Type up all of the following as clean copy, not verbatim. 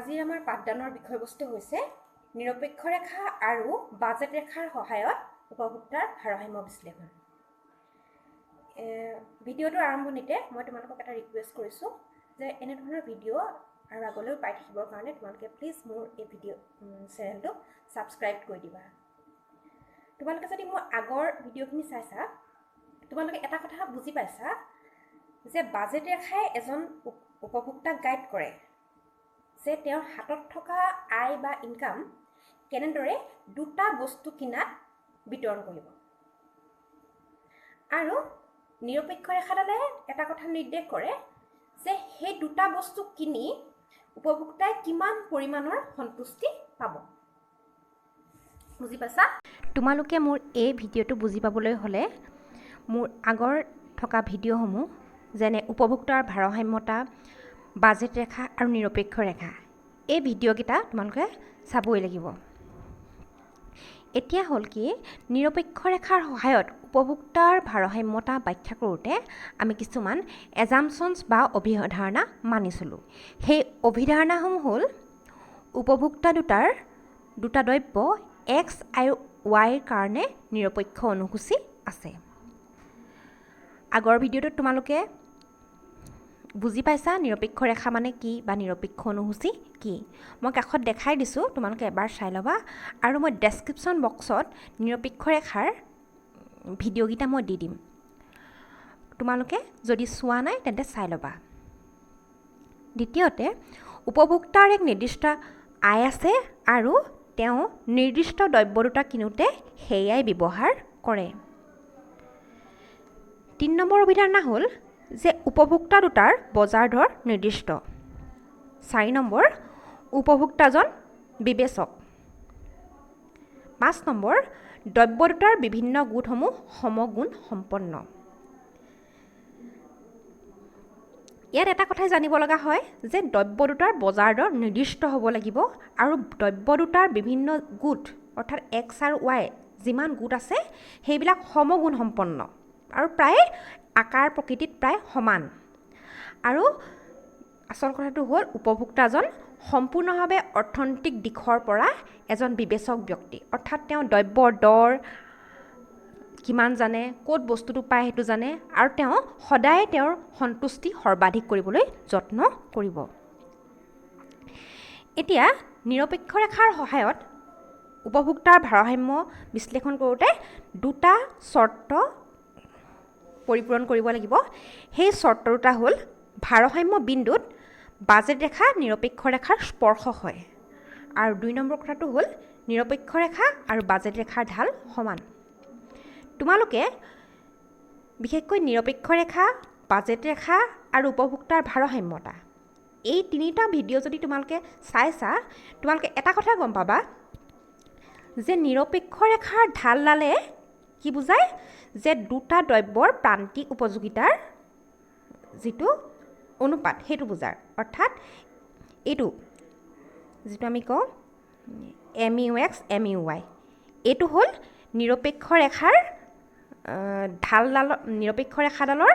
আজিৰ আমাৰ পাঠদানৰ বিষয়বস্তু হৈছে নিৰপেক্ষ ৰেখা আৰু বাজেট ৰেখাৰ সহায়ত উপভোক্তাৰ ভাৰসাম্য বিশ্লেষণ। ভিডিঅ'টোৰ আৰম্ভণিতে মই তোমালোকক এটা ৰিকুৱেষ্ট কৰিছোঁ যে এনেধৰণৰ ভিডিঅ' আৰু আগলৈও পাই থাকিবৰ কাৰণে তোমালোকে প্লিজ মোৰ এই ভিডিঅ' চেনেলটো ছাবস্ক্ৰাইব কৰি দিবা। তোমালোকে যদি মোৰ আগৰ ভিডিঅ'খিনি চাইছা তোমালোকে এটা কথা বুজি পাইছা যে বাজেট ৰেখাই এজন উপভোক্তাক গাইড কৰে যে তেওঁৰ হাতত থকা আয় বা ইনকাম কেনেদৰে দুটা বস্তু কিনাত বিতৰণ কৰিব। আৰু নিৰপেক্ষ ৰেখাডালে এটা কথা নিৰ্দেশ কৰে যে সেই দুটা বস্তু কিনি উপভোক্তাই কিমান পৰিমাণৰ সন্তুষ্টি পাব। বুজি পাইছা? তোমালোকে মোৰ এই ভিডিঅ'টো বুজি পাবলৈ হ'লে মোৰ আগৰ থকা ভিডিঅ'সমূহ যেনে উপভোক্তাৰ ভাৰসাম্যতা, বাজেট ৰেখা আৰু নিৰপেক্ষ ৰেখা এই ভিডিঅ'কেইটা তোমালোকে চাবই লাগিব। এতিয়া হ'ল কি নিৰপেক্ষ ৰেখাৰ সহায়ত উপভোক্তাৰ ভাৰসাম্যতা ব্যাখ্যা কৰোঁতে আমি কিছুমান এজাম্পশ্যনছ বা অভিধাৰণা মানিছিলোঁ। সেই অভিধাৰণাসমূহ হ'ল উপভোক্তা দুটা দ্ৰব্য এক্স আৰু ৱাইৰ কাৰণে নিৰপেক্ষ অনুসূচী আছে। আগৰ ভিডিঅ'টোত তোমালোকে বুজি পাইছা নিৰপেক্ষ ৰেখা মানে কি বা নিৰপেক্ষ অনুসূচী কি। মই কাষত দেখাই দিছোঁ, তোমালোকে এবাৰ চাই ল'বা। আৰু মই ডেছক্ৰিপশ্যন বক্সত নিৰপেক্ষ ৰেখাৰ ভিডিঅ'কেইটা মই দি দিম, তোমালোকে যদি চোৱা নাই তেন্তে চাই ল'বা। দ্বিতীয়তে উপভোক্তাৰ এক নিৰ্দিষ্ট আয় আছে আৰু তেওঁ নিৰ্দিষ্ট দ্ৰব্য দুটা কিনোতে সেয়াই ব্যৱহাৰ কৰে। 3 নম্বৰ অভিধাৰণা হ'ল যে উপভোক্তা দুটাৰ বজাৰ দৰ নিৰ্দিষ্ট। 4 নম্বৰ উপভোক্তাজন বিবেচক। 5 নম্বৰ দ্ৰব্য দুটাৰ বিভিন্ন গুণসমূহ সমগুণ সম্পন্ন। ইয়াত এটা কথাই জানিব লগা হয় যে দ্ৰব্য দুটাৰ বজাৰ দৰ নিৰ্দিষ্ট হ'ব লাগিব আৰু দ্ৰব্য দুটাৰ বিভিন্ন গোট অৰ্থাৎ এক্স আৰু ৱাই যিমান গোট আছে সেইবিলাক সমগুণ সম্পন্ন আৰু প্ৰায় আকাৰ প্ৰকৃতিত প্ৰায় সমান। আৰু আচল কথাটো হ'ল উপভোক্তাজন সম্পূৰ্ণভাৱে অৰ্থনৈতিক দিশৰ পৰা এজন বিবেচক ব্যক্তি, অৰ্থাৎ তেওঁ দ্ৰব্যৰ দৰ কিমান জানে, ক'ত বস্তুটো পায় সেইটো জানে আৰু তেওঁ সদায় তেওঁৰ সন্তুষ্টি সৰ্বাধিক কৰিবলৈ যত্ন কৰিব। এতিয়া নিৰপেক্ষ ৰেখাৰ সহায়ত উপভোক্তাৰ ভাৰসাম্য বিশ্লেষণ কৰোঁতে দুটা চৰ্ত পৰিপূৰণ কৰিব লাগিব। সেই চৰ্ত দুটা হ'ল ভাৰসাম্য বিন্দুত বাজেট ৰেখা নিৰপেক্ষ ৰেখাৰ স্পৰ্শ হয় আৰু 2 নম্বৰ কথাটো হ'ল নিৰপেক্ষ ৰেখা আৰু বাজেট ৰেখাৰ ঢাল সমান। তোমালোকে বিশেষকৈ নিৰপেক্ষ ৰেখা, বাজেট ৰেখা আৰু উপভোক্তাৰ ভাৰসাম্যতা এই তিনিটা ভিডিঅ' যদি তোমালোকে চাইছা তোমালোকে এটা কথা গম পাবা যে নিৰপেক্ষ ৰেখাৰ ঢালডালে কি বুজায় যে দুটা দ্ৰব্যৰ প্ৰান্তিক উপযোগিতাৰ যিটো অনুপাত সেইটো বুজাৰ। অৰ্থাৎ এইটো যিটো আমি কওঁ MUX MUY এইটো হ'ল নিৰপেক্ষ ৰেখাৰ নিৰপেক্ষ ৰেখাডালৰ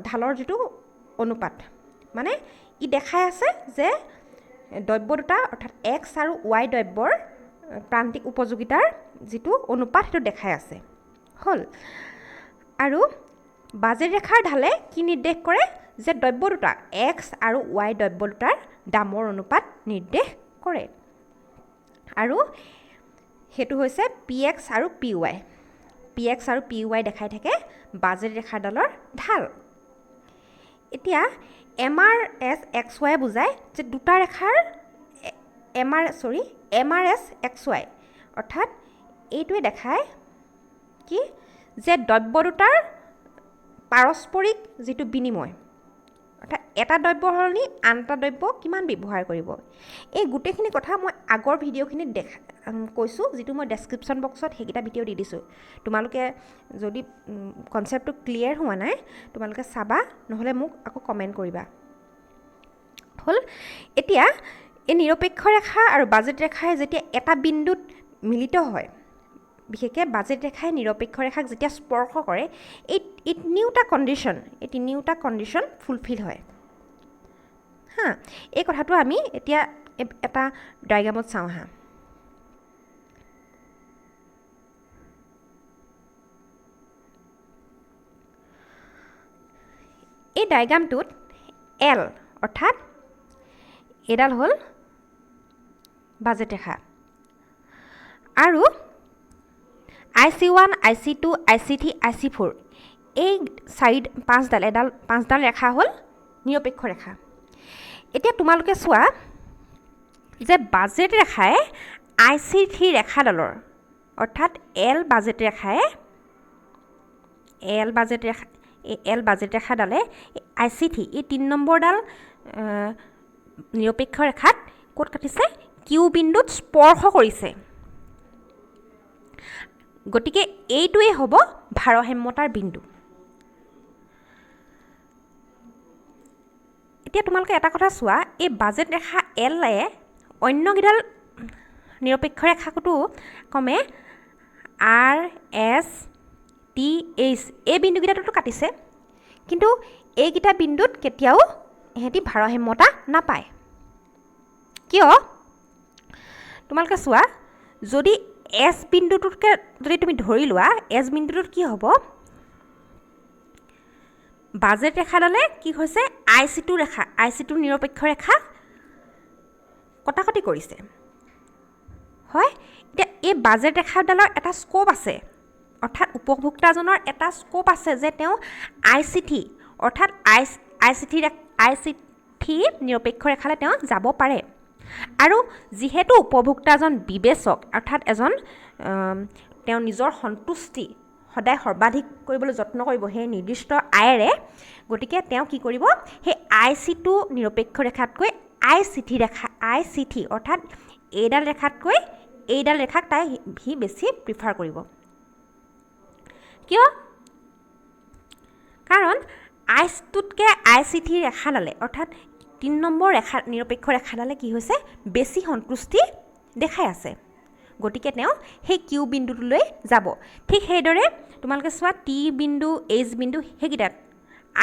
ঢালৰ যিটো অনুপাত, মানে ই দেখাই আছে যে দ্ৰব্য দুটা অৰ্থাৎ এক্স আৰু ৱাই দ্ৰব্যৰ প্ৰান্তিক উপযোগিতাৰ যিটো অনুপাত সেইটো দেখাই আছে হ'ল। আৰু বাজেট ৰেখাৰ ঢালে কি নিৰ্দেশ কৰে যে দ্ৰব্য দুটা এক্স আৰু ৱাই দ্ৰব্য দুটাৰ দামৰ অনুপাত নিৰ্দেশ কৰে আৰু সেইটো হৈছে PX আৰু PY। PX আৰু PY দেখাই থাকে বাজেট ৰেখাডালৰ ঢাল। এতিয়া MRS XY বুজায় যে দুটা ৰেখাৰ MRS XY অৰ্থাৎ এইটোৱে দেখায় কি যে দ্ৰব্য দুটাৰ পাৰস্পৰিক যিটো বিনিময় অৰ্থাৎ এটা দ্ৰব্যৰ সলনি আন এটা দ্ৰব্য কিমান ব্যৱহাৰ কৰিব। এই গোটেইখিনি কথা মই আগৰ ভিডিঅ'খিনিত কৈছোঁ, যিটো মই ডেছক্ৰিপশ্যন বক্সত সেইকেইটা ভিডিঅ' দি দিছোঁ। তোমালোকে যদি কনচেপ্টটো ক্লিয়াৰ হোৱা নাই তোমালোকে চাবা, নহ'লে মোক আকৌ কমেণ্ট কৰিবা হ'ল। এতিয়া এই নিৰপেক্ষ ৰেখা আৰু বাজেট ৰেখাই যেতিয়া এটা বিন্দুত মিলিত হয়, বিশেষকৈ বাজেট ৰেখাই নিৰপেক্ষ ৰেখাক যেতিয়া স্পৰ্শ কৰে এই তিনিওটা কণ্ডিশ্যন ফুলফিল হয়। হা এই কথাটো আমি এতিয়া এটা ডায়াগ্ৰামত চাওঁ হা এই ডায়াগ্ৰামটোত এল অৰ্থাৎ এডাল হ'ল বাজেট ৰেখা আৰু IC1 IC2 IC3 IC4 এই পাঁচডাল ৰেখা হ'ল নিৰপেক্ষ ৰেখা এতিয়া তোমালোকে চোৱা যে বাজেট ৰেখাই IC3 ৰেখাডালৰ অৰ্থাৎ এল বাজেট ৰেখাডালে IC3 এই 3 নম্বৰডাল নিৰপেক্ষ ৰেখাত ক'ত কাটিছে কিউ বিন্দুত স্পৰ্শ কৰিছে গতিকে এইটোৱে হ'ব ভাৰসাম্যতাৰ বিন্দু এতিয়া তোমালোকে এটা কথা চোৱা এই বাজেট ৰেখা এলে অন্য গিডাল নিৰপেক্ষ ৰেখাটো কমে RS TH এই বিন্দুকেইটাতো কাটিছে কিন্তু এইকেইটা বিন্দুত কেতিয়াও এহেঁতি ভাৰসাম্যতা নাপায় কিয় তোমালোকে চোৱা যদি S বিন্দুটোতকৈ যদি তুমি ধৰি লোৱা S বিন্দুটোত কি হ'ব বাজেট ৰেখাডালে কি হৈছে IC2 নিৰপেক্ষ ৰেখা কটাকটি কৰিছে হয় এতিয়া এই বাজেট ৰেখাডালৰ এটা স্কোপ আছে অৰ্থাৎ উপভোক্তাজনৰ এটা স্কোপ আছে যে তেওঁ IC3 অৰ্থাৎ IC3 নিৰপেক্ষ ৰেখালে তেওঁ যাব পাৰে আৰু যিহেতু উপভোক্তাজন বিবেচক অৰ্থাৎ এজন তেওঁ নিজৰ সন্তুষ্টি সদায় সৰ্বাধিক কৰিবলৈ যত্ন কৰিব সেই নিৰ্দিষ্ট আয়েৰে গতিকে তেওঁ কি কৰিব সেই IC2 নিৰপেক্ষ ৰেখাতকৈ IC3 অৰ্থাৎ এইডাল ৰেখাক তাই সি বেছি প্ৰিফাৰ কৰিব কিয় কাৰণ IC2তকৈ IC3 ৰেখাডালে অৰ্থাৎ 3 নম্বৰ নিৰপেক্ষ ৰেখাডালে কি হৈছে বেছি সন্তুষ্টি দেখাই আছে গতিকে তেওঁ সেই কিউ বিন্দুটোলৈ যাব ঠিক সেইদৰে তোমালোকে চোৱা T বিন্দু H বিন্দু সেইকেইটাত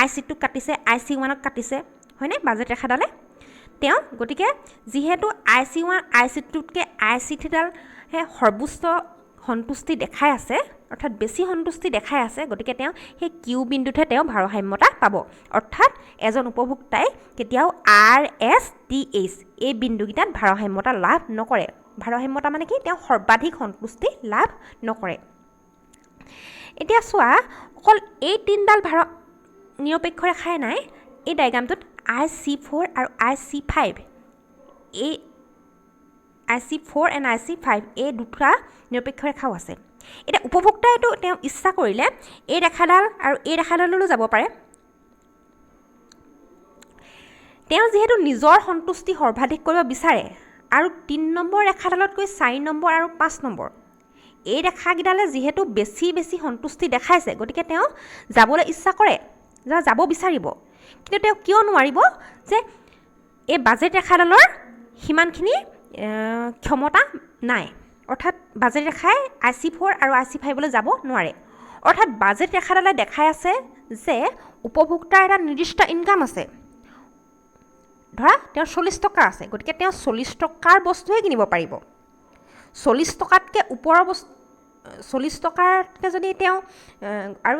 IC2 কাটিছে IC1ক কাটিছে হয়নে বাজেট ৰেখাডালে তেওঁ গতিকে যিহেতু IC1 IC2তকৈ IC3ডাল সৰ্বোচ্চ সন্তুষ্টি দেখাই আছে অৰ্থাৎ বেছি সন্তুষ্টি দেখাই আছে গতিকে তেওঁ সেই কিউ বিন্দুতহে তেওঁ ভাৰসাম্যতা পাব অৰ্থাৎ এজন উপভোক্তাই কেতিয়াও RS TH এই বিন্দুকেইটাত ভাৰসাম্যতা লাভ নকৰে ভাৰসাম্যতা মানে কি তেওঁ সৰ্বাধিক সন্তুষ্টি লাভ নকৰে এতিয়া চোৱা অকল এই তিনডাল নিৰপেক্ষ ৰেখাই নাই এই ডায়াগ্ৰামটোত IC4 আৰু IC5 এই IC4 and IC5 এই দুটা নিৰপেক্ষ ৰেখাও আছে এতিয়া উপভোক্তাইটো তেওঁ ইচ্ছা কৰিলে এই ৰেখাডাল আৰু এই ৰেখাডাললৈ যাব পাৰে তেওঁ যিহেতু নিজৰ সন্তুষ্টি সৰ্বাধিক কৰিব বিচাৰে আৰু 3 নম্বৰ ৰেখাডালতকৈ 4 নম্বৰ আৰু 5 নম্বৰ এই ৰেখাকেইডালে যিহেতু বেছি সন্তুষ্টি দেখাইছে গতিকে তেওঁ যাবলৈ ইচ্ছা কৰে যাব বিচাৰিব কিন্তু তেওঁ কিয় নোৱাৰিব যে এই বাজেট ৰেখাডালৰ সিমানখিনি ক্ষমতা নাই অৰ্থাৎ বাজেট ৰেখাই IC4 আৰু IC5লৈ যাব নোৱাৰে অৰ্থাৎ বাজেট ৰেখাডালে দেখাই আছে যে উপভোক্তাৰ এটা নিৰ্দিষ্ট ইনকাম আছে ধৰা তেওঁৰ 40 টকা আছে গতিকে তেওঁ 40 টকাৰ বস্তুহে কিনিব পাৰিব 40 টকাতকৈ ওপৰৰ বস্তু 40 টকাতকৈ যদি তেওঁ আৰু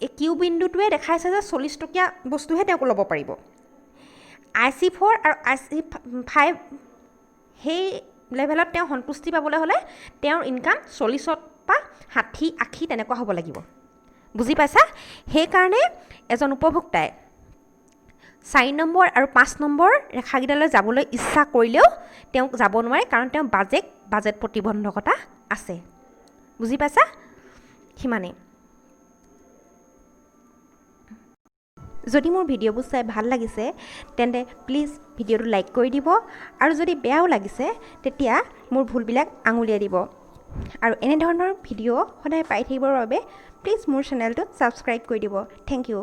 এই কিউ বিন্দুটোৱে দেখাইছে যে 40 টকীয়া বস্তুহে তেওঁক ল'ব পাৰিব IC4 আৰু IC5 সেই লেভেলত তেওঁ সন্তুষ্টি পাবলৈ হ'লে তেওঁৰ ইনকাম 40ৰ পৰা 60-80 তেনেকুৱা হ'ব লাগিব বুজি পাইছা সেইকাৰণে এজন উপভোক্তাই 4 নম্বৰ আৰু 5 নম্বৰ ৰেখাকেইডালৈ যাবলৈ ইচ্ছা কৰিলেও তেওঁক যাব নোৱাৰে কাৰণ তেওঁ বাজেট প্ৰতিবন্ধকতা আছে বুজি পাইছা সিমানেই যদি মোৰ ভিডিঅ'বোৰ চাই ভাল লাগিছে তেন্তে প্লিজ ভিডিঅ'টো লাইক কৰি দিব আৰু যদি বেয়াও লাগিছে তেতিয়া মোৰ ভুলবিলাক আঙুলিয়াই দিব আৰু এনে ধৰণৰ ভিডিঅ' সদায় পাই থাকিবৰ বাবে প্লিজ মোৰ চেনেলটো ছাবস্ক্ৰাইব কৰি দিব থেংক ইউ